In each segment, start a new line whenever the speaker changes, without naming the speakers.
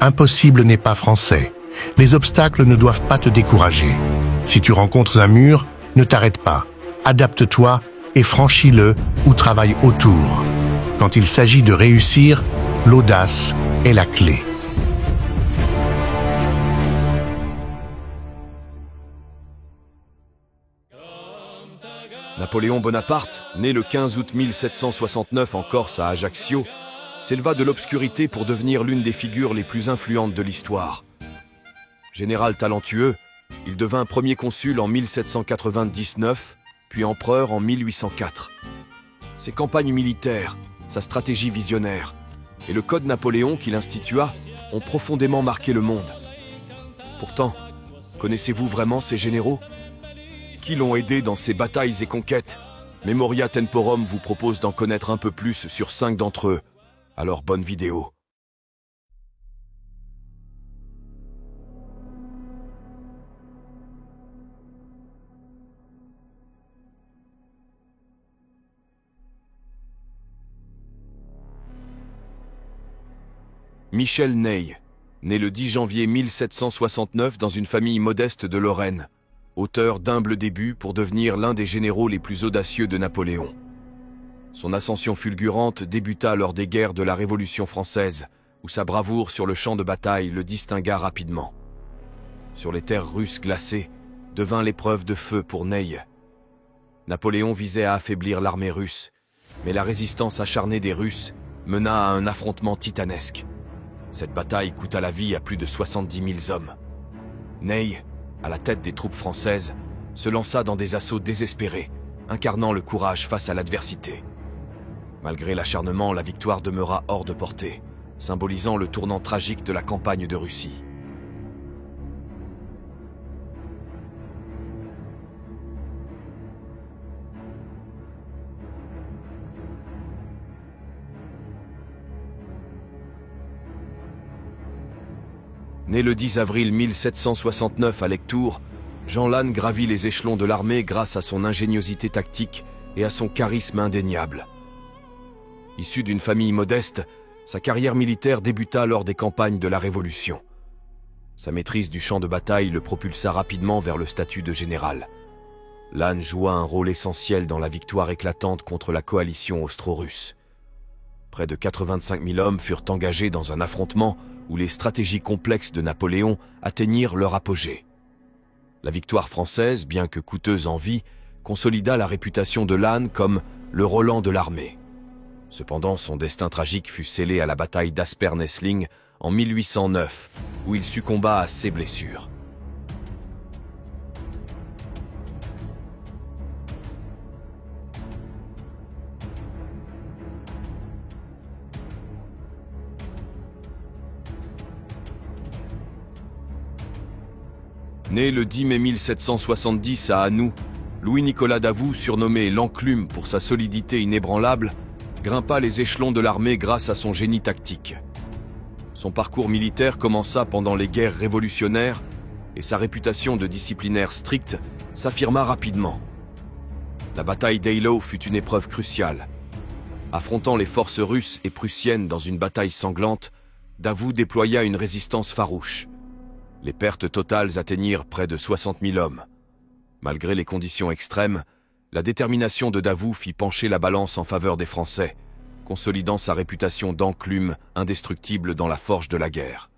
Impossible n'est pas français. Les obstacles ne doivent pas te décourager. Si tu rencontres un mur, ne t'arrête pas. Adapte-toi et franchis-le ou travaille autour. Quand il s'agit de réussir, l'audace est la clé.
Napoléon Bonaparte, né le 15 août 1769 en Corse à Ajaccio, s'éleva de l'obscurité pour devenir l'une des figures les plus influentes de l'histoire. Général talentueux, il devint premier consul en 1799, puis empereur en 1804. Ses campagnes militaires, sa stratégie visionnaire et le code Napoléon qu'il institua ont profondément marqué le monde. Pourtant, connaissez-vous vraiment ces généraux ? Qui l'ont aidé dans ses batailles et conquêtes? Memoria Temporum vous propose d'en connaître un peu plus sur 5 d'entre eux. Alors bonne vidéo. Michel Ney, né le 10 janvier 1769 dans une famille modeste de Lorraine, auteur d'humbles débuts pour devenir l'un des généraux les plus audacieux de Napoléon. Son ascension fulgurante débuta lors des guerres de la Révolution française, où sa bravoure sur le champ de bataille le distingua rapidement. Sur les terres russes glacées, devint l'épreuve de feu pour Ney. Napoléon visait à affaiblir l'armée russe, mais la résistance acharnée des Russes mena à un affrontement titanesque. Cette bataille coûta la vie à plus de 70 000 hommes. Ney, à la tête des troupes françaises, se lança dans des assauts désespérés, incarnant le courage face à l'adversité. Malgré l'acharnement, la victoire demeura hors de portée, symbolisant le tournant tragique de la campagne de Russie. Né le 10 avril 1769 à Lectoure, Jean Lannes gravit les échelons de l'armée grâce à son ingéniosité tactique et à son charisme indéniable. Issu d'une famille modeste, sa carrière militaire débuta lors des campagnes de la Révolution. Sa maîtrise du champ de bataille le propulsa rapidement vers le statut de général. Lannes joua un rôle essentiel dans la victoire éclatante contre la coalition austro-russe. Près de 85 000 hommes furent engagés dans un affrontement où les stratégies complexes de Napoléon atteignirent leur apogée. La victoire française, bien que coûteuse en vie, consolida la réputation de Lannes comme le Roland de l'armée. Cependant, son destin tragique fut scellé à la bataille d'Aspern-Essling en 1809, où il succomba à ses blessures. Né le 10 mai 1770 à Hannou, Louis-Nicolas Davout, surnommé l'Enclume pour sa solidité inébranlable, grimpa les échelons de l'armée grâce à son génie tactique. Son parcours militaire commença pendant les guerres révolutionnaires et sa réputation de disciplinaire strict s'affirma rapidement. La bataille d'Eylau fut une épreuve cruciale. Affrontant les forces russes et prussiennes dans une bataille sanglante, Davout déploya une résistance farouche. Les pertes totales atteignirent près de 60 000 hommes. Malgré les conditions extrêmes, la détermination de Davout fit pencher la balance en faveur des Français, consolidant sa réputation d'enclume indestructible dans la forge de la guerre.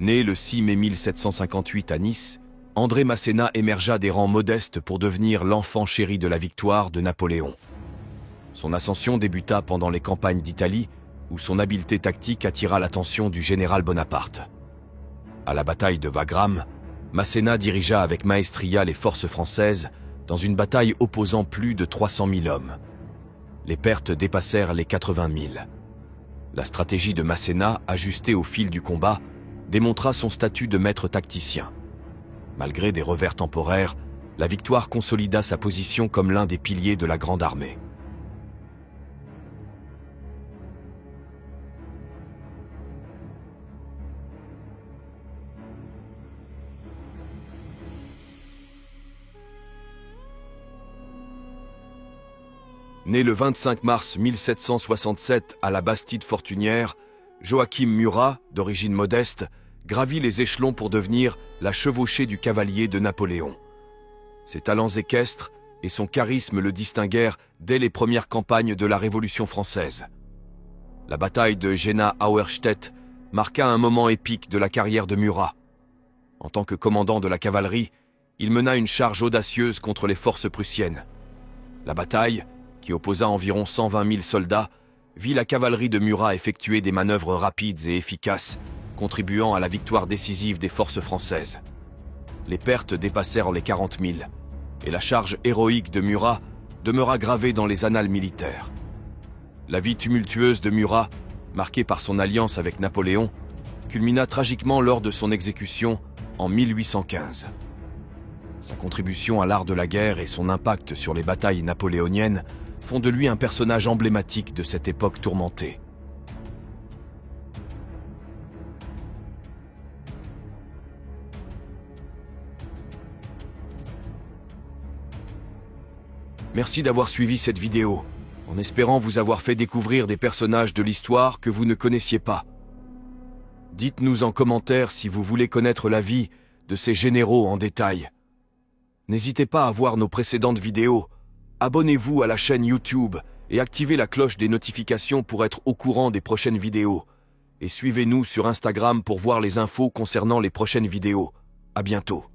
Né le 6 mai 1758 à Nice, André Masséna émergea des rangs modestes pour devenir l'enfant chéri de la victoire de Napoléon. Son ascension débuta pendant les campagnes d'Italie, où son habileté tactique attira l'attention du général Bonaparte. À la bataille de Wagram, Masséna dirigea avec maestria les forces françaises dans une bataille opposant plus de 300 000 hommes. Les pertes dépassèrent les 80 000. La stratégie de Masséna, ajustée au fil du combat, démontra son statut de maître tacticien. Malgré des revers temporaires, la victoire consolida sa position comme l'un des piliers de la Grande Armée. Né le 25 mars 1767 à la Bastide Fortunière, Joachim Murat, d'origine modeste, gravit les échelons pour devenir la chevauchée du cavalier de Napoléon. Ses talents équestres et son charisme le distinguèrent dès les premières campagnes de la Révolution française. La bataille de Jena-Auerstedt marqua un moment épique de la carrière de Murat. En tant que commandant de la cavalerie, il mena une charge audacieuse contre les forces prussiennes. La bataille, qui opposa environ 120 000 soldats, vit la cavalerie de Murat effectuer des manœuvres rapides et efficaces, contribuant à la victoire décisive des forces françaises. Les pertes dépassèrent les 40 000, et la charge héroïque de Murat demeura gravée dans les annales militaires. La vie tumultueuse de Murat, marquée par son alliance avec Napoléon, culmina tragiquement lors de son exécution en 1815. Sa contribution à l'art de la guerre et son impact sur les batailles napoléoniennes font de lui un personnage emblématique de cette époque tourmentée. Merci d'avoir suivi cette vidéo, en espérant vous avoir fait découvrir des personnages de l'histoire que vous ne connaissiez pas. Dites-nous en commentaire si vous voulez connaître la vie de ces généraux en détail. N'hésitez pas à voir nos précédentes vidéos, abonnez-vous à la chaîne YouTube et activez la cloche des notifications pour être au courant des prochaines vidéos. Et suivez-nous sur Instagram pour voir les infos concernant les prochaines vidéos. À bientôt.